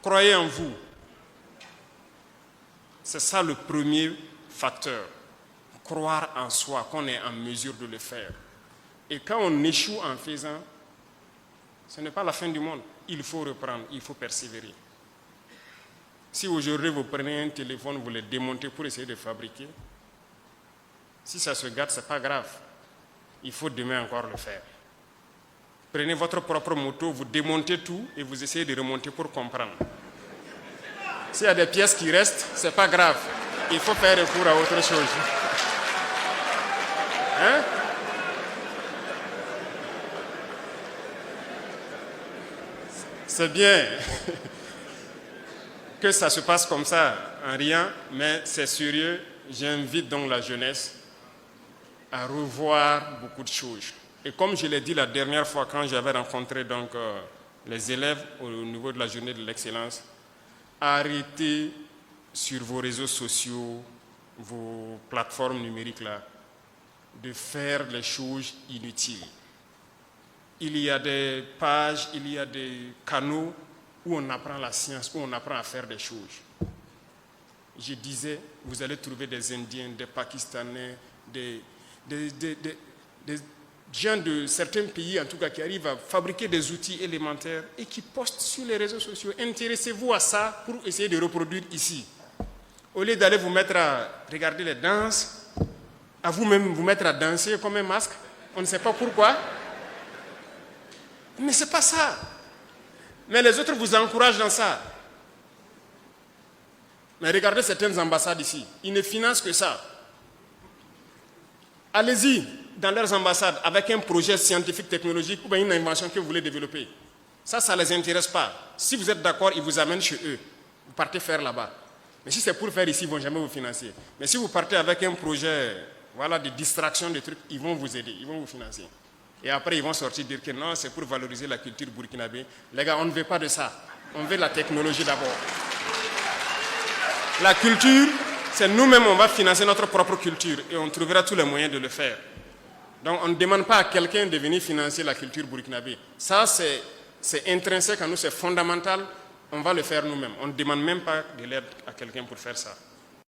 croyez en vous. C'est ça le premier facteur. Croire en soi, qu'on est en mesure de le faire. Et quand on échoue en faisant, ce n'est pas la fin du monde. Il faut reprendre, il faut persévérer. Si aujourd'hui vous prenez un téléphone, vous le démontez pour essayer de fabriquer, si ça se gâte, ce n'est pas grave. Il faut demain encore le faire. Prenez votre propre moto, vous démontez tout et vous essayez de remonter pour comprendre. S'il y a des pièces qui restent, ce n'est pas grave. Il faut faire recours à autre chose. Hein? C'est bien que ça se passe comme ça, en rien, mais c'est sérieux. J'invite donc la jeunesse à revoir beaucoup de choses. Et comme je l'ai dit la dernière fois quand j'avais rencontré donc, les élèves au niveau de la journée de l'excellence, arrêtez sur vos réseaux sociaux, vos plateformes numériques là, de faire les choses inutiles. Il y a des pages, il y a des canaux où on apprend la science, où on apprend à faire des choses. Je disais, vous allez trouver des Indiens, des Pakistanais, des gens de certains pays, en tout cas, qui arrivent à fabriquer des outils élémentaires et qui postent sur les réseaux sociaux. Intéressez-vous à ça pour essayer de reproduire ici. Au lieu d'aller vous mettre à regarder les danses, à vous-même vous mettre à danser comme un masque, on ne sait pas pourquoi. Mais ce n'est pas ça. Mais les autres vous encouragent dans ça. Mais regardez certaines ambassades ici. Ils ne financent que ça. Allez-y dans leurs ambassades avec un projet scientifique, technologique ou bien une invention que vous voulez développer. Ça ne les intéresse pas. Si vous êtes d'accord, ils vous amènent chez eux. Vous partez faire là-bas. Mais si c'est pour faire ici, ils ne vont jamais vous financer. Mais si vous partez avec un projet de distraction, de trucs, ils vont vous aider, ils vont vous financer. Et après, ils vont sortir dire que non, c'est pour valoriser la culture burkinabé. Les gars, on ne veut pas de ça. On veut la technologie d'abord. La culture, c'est nous-mêmes, on va financer notre propre culture et on trouvera tous les moyens de le faire. Donc, on ne demande pas à quelqu'un de venir financer la culture burkinabé. Ça, c'est intrinsèque à nous, c'est fondamental. On va le faire nous-mêmes. On ne demande même pas de l'aide à quelqu'un pour faire ça.